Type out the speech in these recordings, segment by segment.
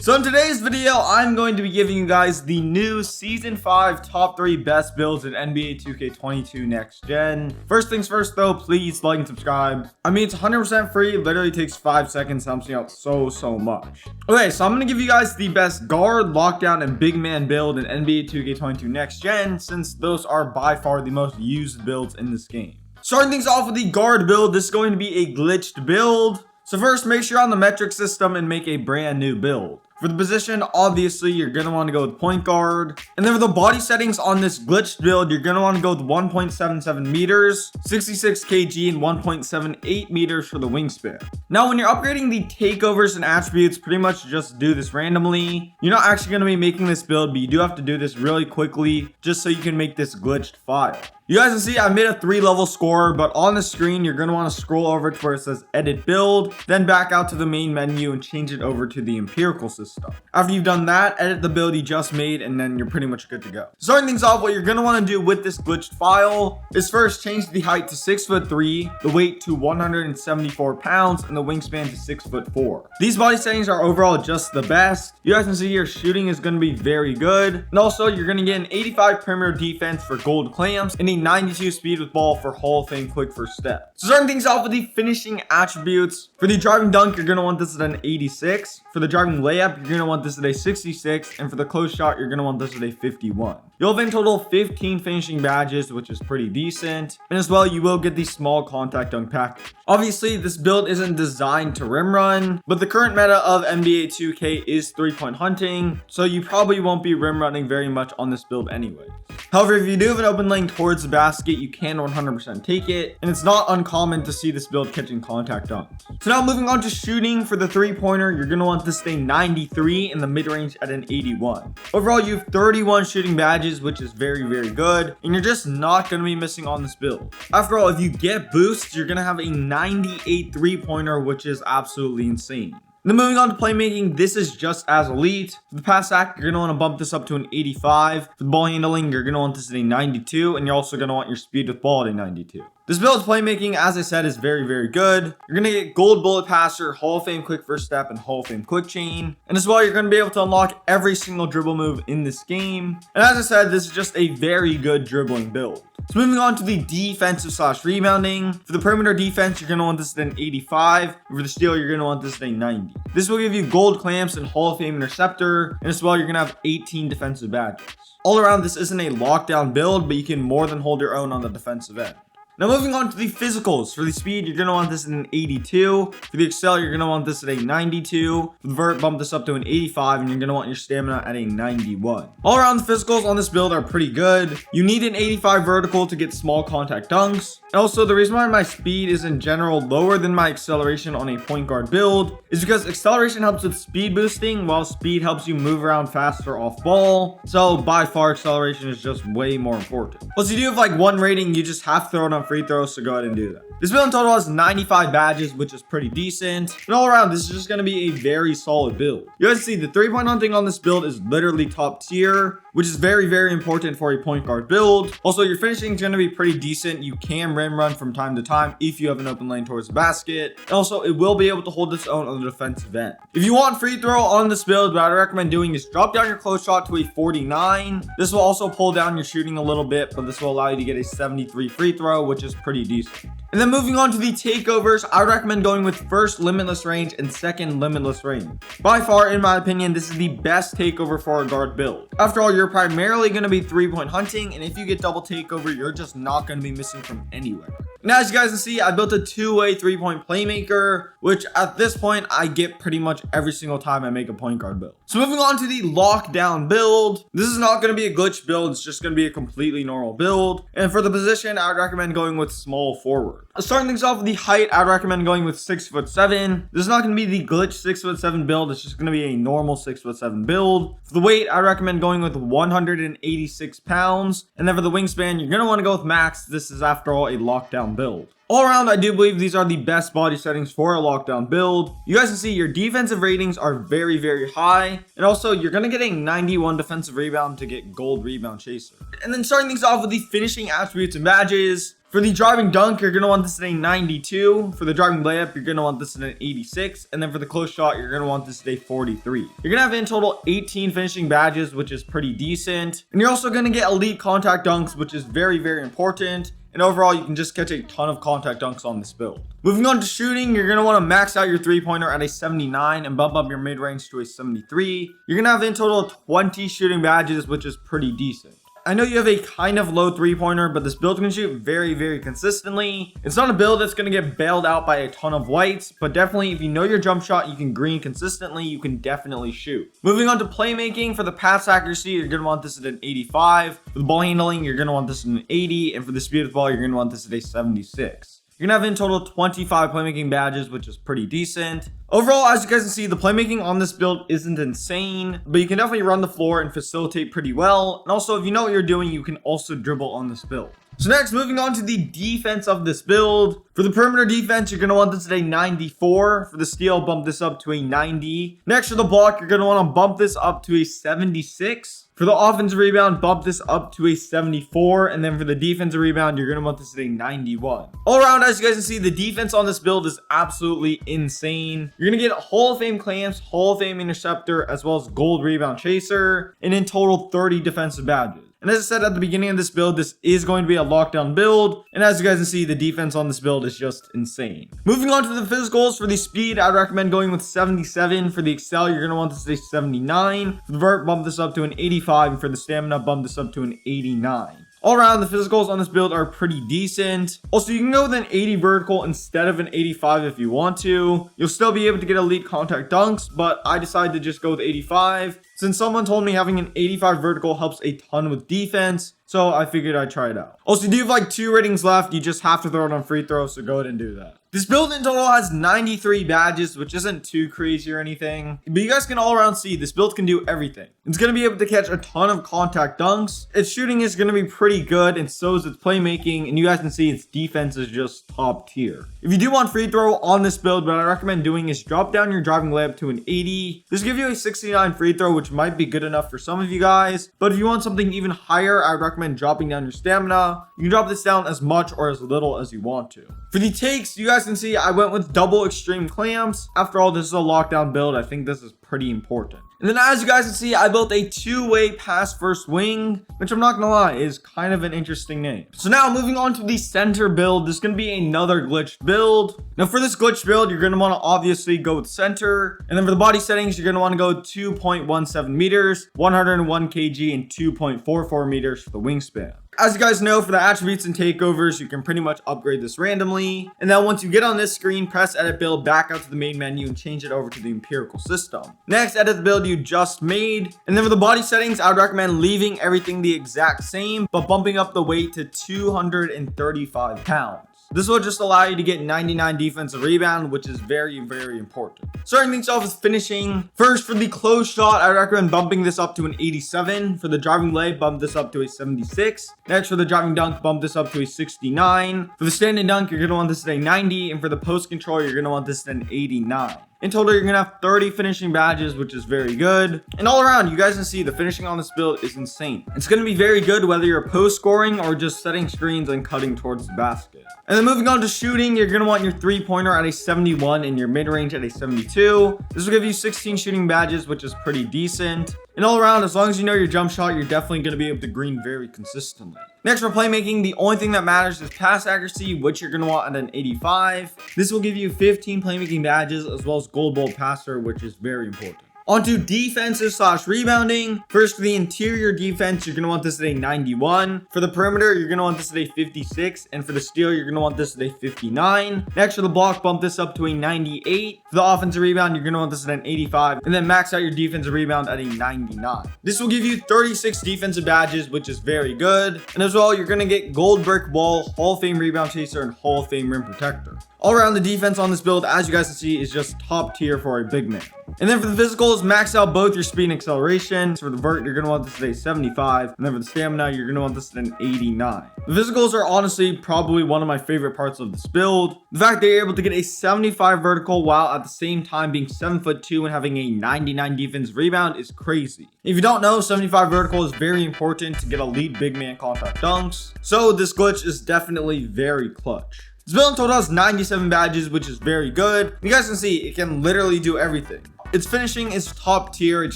So in today's video, I'm going to be giving you guys the new Season 5 top 3 best builds in NBA 2K22 Next Gen. First things first though, please like and subscribe. I mean, it's 100% free, literally takes 5 seconds, helps me out so much. Okay, so I'm going to give you guys the best guard, lockdown, and big man build in NBA 2K22 Next Gen, since those are by far the most used builds in this game. Starting things off with the guard build, this is going to be a glitched build. So first, make sure you're on the metric system and make a brand new build. For the position, obviously, you're going to want to go with point guard. And then for the body settings on this glitched build, you're going to want to go with 1.77 meters, 66 kg, and 1.78 meters for the wingspan. Now, when you're upgrading the takeovers and attributes, pretty much just do this randomly. You're not actually going to be making this build, but you do have to do this really quickly just so you can make this glitched file. You guys can see I made a 3-level score, but on the screen, you're going to want to scroll over to where it says edit build, then back out to the main menu and change it over to the empirical system. After you've done that, edit the build you just made, and then you're pretty much good to go. Starting things off, what you're going to want to do with this glitched file is first change the height to 6'3", the weight to 174 pounds, and the wingspan to 6'4". These body settings are overall just the best. You guys can see your shooting is going to be very good. And also, you're going to get an 85 perimeter defense for gold clamps and a 92 speed with ball for Hall of Fame quick first step. So starting things off with the finishing attributes. For the driving dunk, you're going to want this at an 86. For the driving layup, you're going to want this at a 66. And for the close shot, you're going to want this at a 51. You'll have in total 15 finishing badges, which is pretty decent. And as well, you will get the small contact dunk package. Obviously, this build isn't designed to rim run, but the current meta of NBA 2K is 3-point hunting, so you probably won't be rim running very much on this build anyway. However, if you do have an open lane towards the basket, you can 100% take it, and it's not uncommon to see this build catching contact dunks. So now moving on to shooting. For the 3-pointer, you're going to want this to stay 93 and the mid-range at an 81. Overall, you have 31 shooting badges, which is very good, and you're just not going to be missing on this build. After all, if you get boosts, you're going to have a 98 3-pointer, which is absolutely insane. Then moving on to playmaking, this is just as elite. For the pass act, you're going to want to bump this up to an 85. For the ball handling, you're going to want this at a 92, and you're also going to want your speed with ball at a 92. This build's playmaking, as I said, is very good. You're going to get gold bullet passer, Hall of Fame quick first step, and Hall of Fame quick chain. And as well, you're going to be able to unlock every single dribble move in this game. And as I said, this is just a very good dribbling build. So moving on to the defensive / rebounding. For the perimeter defense, you're going to want this at an 85. And for the steal, you're going to want this at a 90. This will give you gold clamps and Hall of Fame interceptor. And as well, you're going to have 18 defensive badges. All around, this isn't a lockdown build, but you can more than hold your own on the defensive end. Now moving on to the physicals. For the speed, you're going to want this at an 82. For the excel, you're going to want this at a 92. For the vert, bump this up to an 85, and you're going to want your stamina at a 91. All around, the physicals on this build are pretty good. You need an 85 vertical to get small contact dunks. And also, the reason why my speed is in general lower than my acceleration on a point guard build is because acceleration helps with speed boosting, while speed helps you move around faster off ball. So by far, acceleration is just way more important. Plus, you do have like 1 rating, you just have to throw it on free throws, so go ahead and do that. This build in total has 95 badges, which is pretty decent. And all around, this is just going to be a very solid build. You guys see the 3-point hunting on this build is literally top tier, which is very important for a point guard build. Also, your finishing is going to be pretty decent. You can rim run from time to time if you have an open lane towards the basket. And also, it will be able to hold its own on the defensive end. If you want free throw on this build, what I recommend doing is drop down your close shot to a 49. This will also pull down your shooting a little bit, but this will allow you to get a 73 free throw, which is pretty decent. And then moving on to the takeovers, I recommend going with first limitless range and second limitless range. By far, in my opinion, this is the best takeover for a guard build. After all, you're primarily going to be 3-point hunting, and if you get double takeover, you're just not going to be missing from anywhere. Now, as you guys can see, I built a 2-way 3-point playmaker, which at this point, I get pretty much every single time I make a point guard build. So moving on to the lockdown build. This is not going to be a glitch build. It's just going to be a completely normal build. And for the position, I would recommend going with small forward. Starting things off with the height, I'd recommend going with 6'7". This is not going to be the glitch 6'7" build. It's just going to be a normal 6'7" build. For the weight, I recommend going with 186 pounds. And then for the wingspan, you're going to want to go with max. This is, after all, a lockdown build. All around, I do believe these are the best body settings for a lockdown build. You guys can see your defensive ratings are very high. And also, you're going to get a 91 defensive rebound to get gold rebound chaser. And then starting things off with the finishing attributes and badges. For the driving dunk, you're going to want this at a 92. For the driving layup, you're going to want this at an 86. And then for the close shot, you're going to want this at a 43. You're going to have in total 18 finishing badges, which is pretty decent. And you're also going to get elite contact dunks, which is very, very important. And overall, you can just catch a ton of contact dunks on this build. Moving on to shooting, you're going to want to max out your three-pointer at a 79 and bump up your mid-range to a 73. You're going to have in total 20 shooting badges, which is pretty decent. I know you have a kind of low three-pointer, but this build can shoot very, very consistently. It's not a build that's going to get bailed out by a ton of whites, but definitely if you know your jump shot, you can green consistently, you can definitely shoot. Moving on to playmaking, for the pass accuracy, you're going to want this at an 85. For the ball handling, you're going to want this at an 80. And for the speed of the ball, you're going to want this at a 76. You're going to have in total 25 playmaking badges, which is pretty decent. Overall, as you guys can see, the playmaking on this build isn't insane, but you can definitely run the floor and facilitate pretty well. And also, if you know what you're doing, you can also dribble on this build. So next, moving on to the defense of this build. For the perimeter defense, you're going to want this at a 94. For the steal, bump this up to a 90. Next, for the block, you're going to want to bump this up to a 76. For the offensive rebound, bump this up to a 74. And then for the defensive rebound, you're going to want this at a 91. All around, as you guys can see, the defense on this build is absolutely insane. You're going to get Hall of Fame clamps, Hall of Fame interceptor, as well as gold rebound chaser, and in total 30 defensive badges. And as I said at the beginning of this build, this is going to be a lockdown build. And as you guys can see, the defense on this build is just insane. Moving on to the physicals, for the speed, I'd recommend going with 77. For the excel, you're going to want this at a 79. For the vert, bump this up to an 85. And for the stamina, bump this up to an 89. All around, the physicals on this build are pretty decent. Also, you can go with an 80 vertical instead of an 85 if you want to. You'll still be able to get elite contact dunks, but I decided to just go with 85 since someone told me having an 85 vertical helps a ton with defense. So I figured I'd try it out. Also, you do have like 2 ratings left. You just have to throw it on free throw, so go ahead and do that. This build in total has 93 badges, which isn't too crazy or anything. But you guys can all around see this build can do everything. It's going to be able to catch a ton of contact dunks. Its shooting is going to be pretty good, and so is its playmaking. And you guys can see its defense is just top tier. If you do want free throw on this build, what I recommend doing is drop down your driving layup to an 80. This will give you a 69 free throw, which might be good enough for some of you guys. But if you want something even higher, I would recommend dropping down your stamina. You can drop this down as much or as little as you want to. For the takes, you guys can see I went with double extreme clamps. After all, this is a lockdown build. I think this is pretty important. And then as you guys can see, I built a 2-way pass first wing, which I'm not gonna lie is kind of an interesting name. So now moving on to the center build, this is gonna be another glitched build. Now for this glitched build, you're gonna wanna obviously go with center. And then for the body settings, you're gonna wanna go 2.17 meters, 101 kg, and 2.44 meters for the wingspan. As you guys know, for the attributes and takeovers, you can pretty much upgrade this randomly. And then once you get on this screen, press edit build, back out to the main menu and change it over to the empirical system. Next, edit the build you just made. And then for the body settings, I would recommend leaving everything the exact same, but bumping up the weight to 235 pounds. This will just allow you to get 99 defensive rebound, which is very, very important. Starting things off with finishing. First, for the close shot, I recommend bumping this up to an 87. For the driving leg, bump this up to a 76. Next, for the driving dunk, bump this up to a 69. For the standing dunk, you're going to want this at a 90. And for the post control, you're going to want this at an 89. In total, you're going to have 30 finishing badges, which is very good. And all around, you guys can see the finishing on this build is insane. It's going to be very good whether you're post scoring or just setting screens and cutting towards the basket. And then moving on to shooting, you're going to want your three-pointer at a 71 and your mid-range at a 72. This will give you 16 shooting badges, which is pretty decent. And all around, as long as you know your jump shot, you're definitely going to be able to green very consistently. Next, for playmaking, the only thing that matters is pass accuracy, which you're going to want at an 85. This will give you 15 playmaking badges as well as gold ball passer, which is very important. Onto defensive / rebounding. First, for the interior defense, you're going to want this at a 91. For the perimeter, you're going to want this at a 56. And for the steal, you're going to want this at a 59. Next, for the block, bump this up to a 98. For the offensive rebound, you're going to want this at an 85. And then max out your defensive rebound at a 99. This will give you 36 defensive badges, which is very good. And as well, you're going to get gold brick wall, Hall of Fame rebound chaser, and Hall of Fame rim protector. All around, the defense on this build, as you guys can see, is just top tier for a big man. And then for the physicals, max out both your speed and acceleration. So for the vert, you're going to want this at a 75. And then for the stamina, you're going to want this at an 89. The physicals are honestly probably one of my favorite parts of this build. The fact that you're able to get a 75 vertical while at the same time being 7'2" and having a 99 defense rebound is crazy. If you don't know, 75 vertical is very important to get elite big man contact dunks. So this glitch is definitely very clutch. This build in total has 97 badges, which is very good. You guys can see it can literally do everything. Its finishing is top tier, its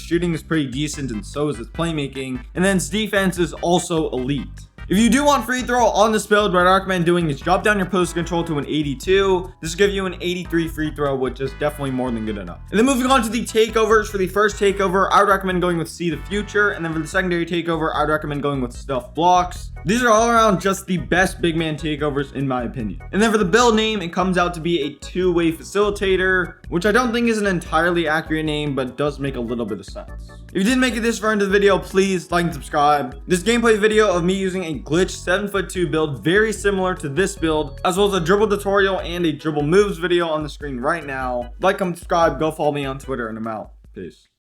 shooting is pretty decent, and so is its playmaking, and then its defense is also elite. If you do want free throw on this build, what I recommend doing is drop down your post control to an 82. This will give you an 83 free throw, which is definitely more than good enough. And then moving on to the takeovers. For the first takeover, I would recommend going with See the Future. And then for the secondary takeover, I would recommend going with Stuff Blocks. These are all around just the best big man takeovers in my opinion. And then for the build name, it comes out to be a two-way facilitator, which I don't think is an entirely accurate name, but does make a little bit of sense. If you didn't make it this far into the video, please like and subscribe. This gameplay video of me using a glitch 7'2" build very similar to this build, as well as a dribble tutorial and a dribble moves video on the screen right now. Like, comment, subscribe, go follow me on Twitter, and I'm out. Peace.